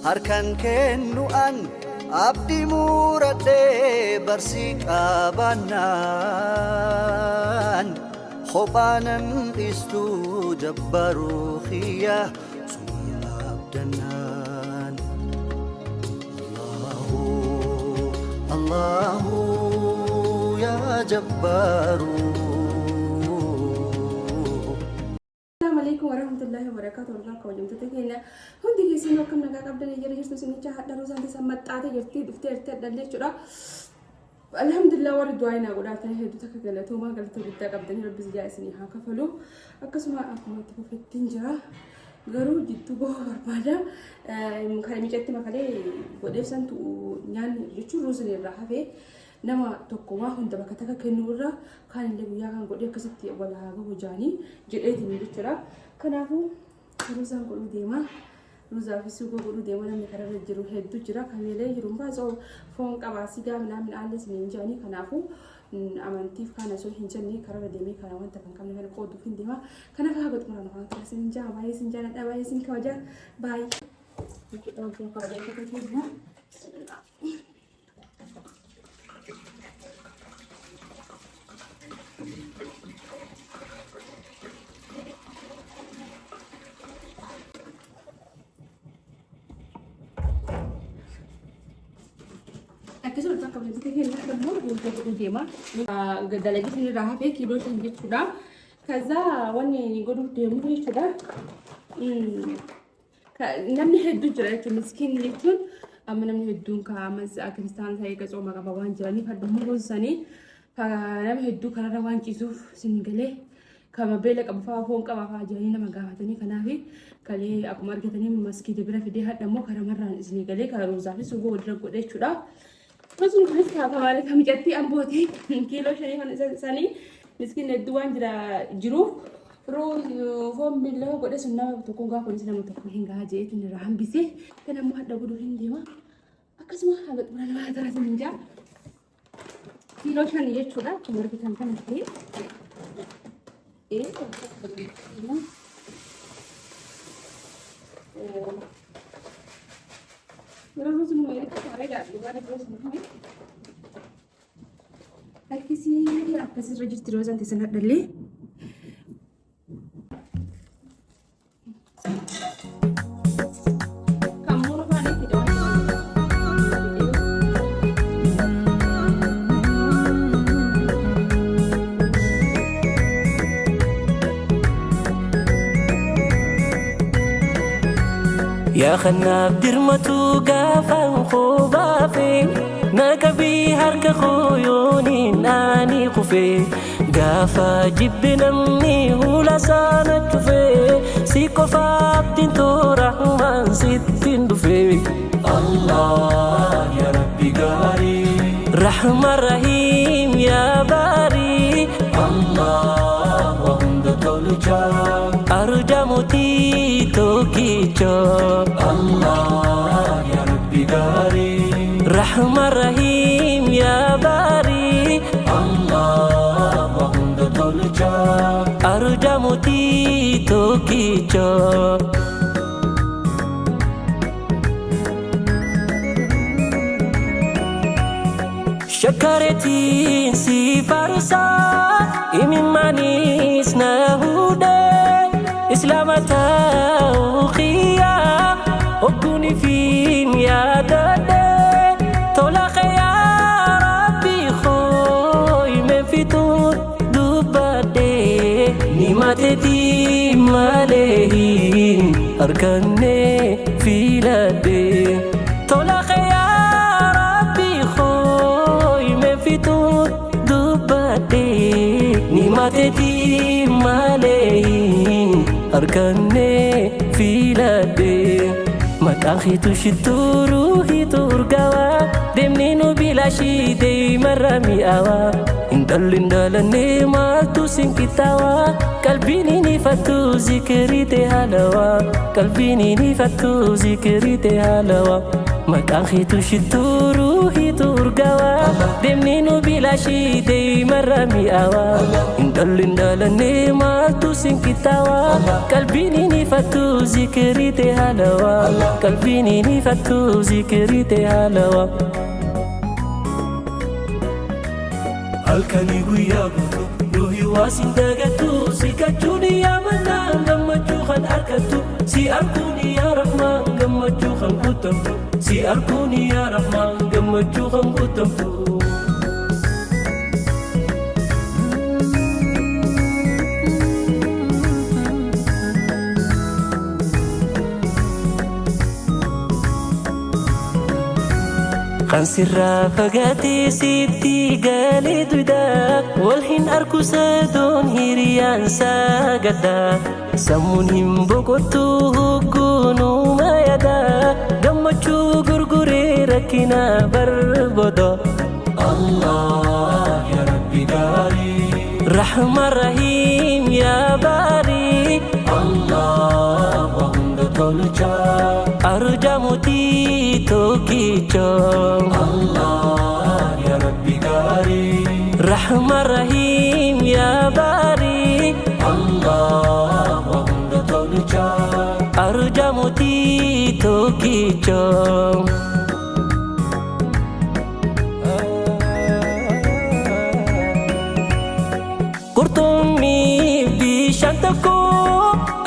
harkan kennu an abdi murade bersik abanan khobanan istu jabbaru khiyah sumabdanan Allahu ya jabbaru. Assalamualaikum warahmatullahi wabarakatuh. Warahmatullahi wabarakatuh. Hundi kesin wakam naga kabdan yar yar sini cahat darusan di samat ate yerti dufte dalle chura. Alhamdulillah war duaina goda ta hedu ta kagala to ma galto gudda kabdan rabbi jaisini ha kafalu akasuma akuma to fetin jira garu jittu go barbada kare mi jetti makale gode santu nyan jechu rosne rahafe nama tokkoma hunda bakataka kenurra kan le buya kan gode kasatti wala ga hojani jedeti ni jira kanafu rosan godu dema roza fi sugo godu dema namni karara jiru heddu jira kamele jiru bazo fon qabasi ga min alles ni jani kanafu amantif kana so hinjani karara demi kana wanta kan kamne mel qodu fin dema kana fa hagot marana kan sinja bai sinjana da bai sin kawaja bai ki on fin kawaja ka tin Kisah tentang kamu itu kayaknya benar untuk tema. Gada lagi sini raha pe kilo tinggi sudah. Kaza wani godu temu ni sudah. Namni heddu jira tu miskin litun. Amma namni heddun ka mas Afghanistan saya ke Somali kawan jirani pada minggu sani. Namni heddu karena wan kisuf singgale. Kama bela kamu faham kama jirani nama gahatani kanafi. Kali aku marketani masjid berapa dia ada mau karena marah singgale kalau zafi subuh udah kode sudah. Masuk ke sekolah kemarin kami jati amboti kilo shani kan sani miskin duan jira jiru ro form billah kode sunna to ko ga ko sina to ko hinga je tin raham bisi kana mu hadda gudu hindi ma akasma halat bulan ma tara sinja kilo shani je chuda tumar ki tan tan ke Terus semua ini kan ada juga ada terus semua. Lagi sih apa sih register rosan di sana dulu. Kamu lupa nih tidak? يا خناب درمتو قافا خوبافي نكبي هرك خويوني ناني خفي قافا جبنا مني ولا سانت في سيكو فابدين تو رحمن ستين دفي الله يا ربي قاري رحمن رحيم يا باري الله وهم دولجا أرجع موتي توكيجو الله يا ربي قاري رحمن رحيم يا باري الله وهم دولجا أرجع موتي توكيجو شكرتي سي فرسا إمي مانيس نهودي إسلامتا وخيا وكوني فين يا دادي طلق يا ربي خوي من فتون دبادي نيماتي مالهين أركني في لدي طلق يا ربي خوي من فتون دبادي نيماتي مالهين أركني في لدي مكان خيتو شتو روحي تورقوا دمنينو بلا شي دي مرمي أوا اندلني ما توسين كتاوا قلبيني نفتو ذكري تهالوا قلبيني نفتو ذكري تهالوا مكاخيتو شتورو هيتو أرقوا دمنينو بلاشي دي مرة مئوا إندل مالتو سنكتاوا قلبيني نفتو ذكري تهالوا قلبيني نفتو ذكري تهالوا halkanii guyyaa guutuu ruuhi waasin dagattu si kachuuni yaa mannaan gammachuu kan argattu si arguuni yaa rahmaan gammachuu kan guutamtu si arguuni yaa rahmaan gammachuu kan guutamtu kan sirraa fagaatee sitti galee duydaa walhin arkusadoon hiriyaan sagadaa sammuun hin boqottu hugguunuma yadaa gammachuu gurguree rakkina barbooda Allah ya Rabbi gaarii Rahman Rahiim ya Baarii Allah wa hunda tolchaa arjamuti tokicho Allah ya Rabbi gari Rahman Rahim ya Bari Allah wa hunda tolcha arjamuti tokicho Kurtumi bishantako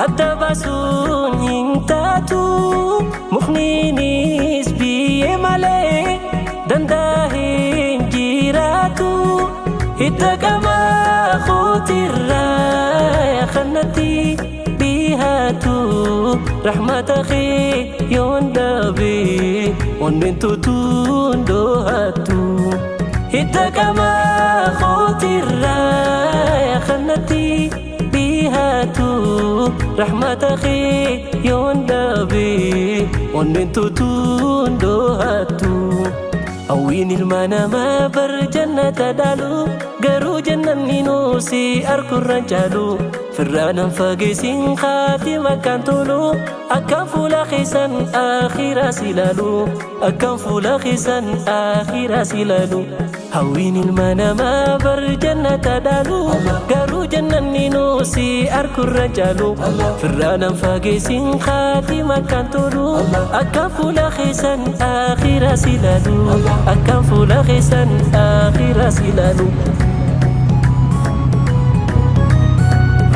atabasun hintatu مخنينيس بيمالي دنداهين جيراتو إتقما خوتي الرايا خنتي بيهاتو رحمة أخي يوندبي وننتو توندوهاتو إتقما خوتي الرايا خنتي بيهاتو رحمة أخي يوندبي وننتو توندوهاتو أوين المنام بر جنة دالو قرو جنة نينوسي أركو الرجالو فرانا فاقسين خاتمة كان طولو أكام فولا خيسان آخر سلالو أكام فولا خيسان آخر سلالو هوين المنام بر جنة دالو قرو جنة نينوسي أركو الرجالو فرانا فاقسين خاتمة كان طولو أكام فولا خيسان آخر سلالو أكام فولا خيسان آخر سلالو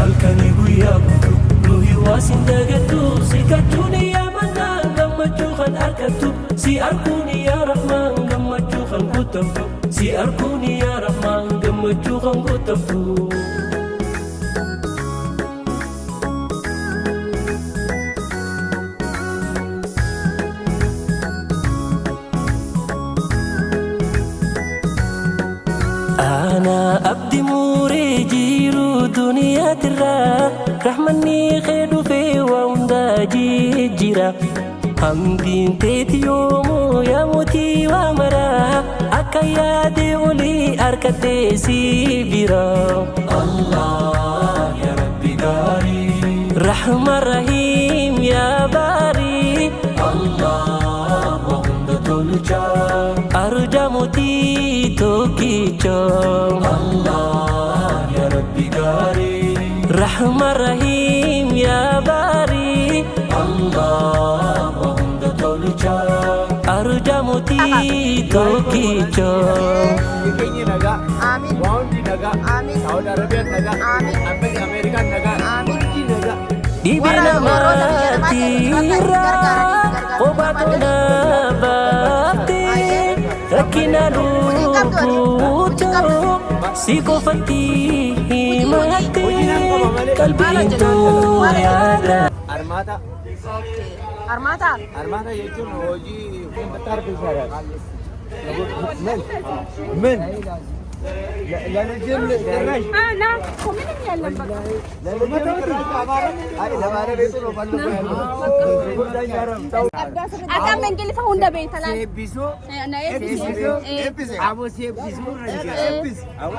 halkanii guyyaa guutuu ruuhi waasin dagattu si kachuuni yaa mannaan gammachuu kan argattu si arguuni yaa rahmaan gammachuu kan guutamtu si arguuni yaa rahmaan gammachuu kan guutamtu أنا أبدي موري جيرو دنيا ترى رحمني خير في ووندا جيجيرا همدين تيت يومو يا موتي وامرا أكايا دي ولي أركتي سيبيرا الله يا ربي داري رحمن رحيم يا باري الله وهند تلجا أرجمتي توكيجا الله يا ربي غاري رحمن رحيم يا باري الله وهند تلجا أرجمتي توكيجا آمين آمين سعودي عربية آمين أمريكا آمين Dibina matira obatona bakti rakina lukuto sikofati himati kalbintu yada Armata Armata Armata jechuun hojii uummataa harkisaadha. Men Lala jem terrash. na kominin yalan baka Lala jem terrash. Ay lamara beto no ballo ko. Ata mengili fa hunda betalan Ebiso. na Ebiso. Abo se ebiso. Epis. Abo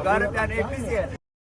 garap yan epis.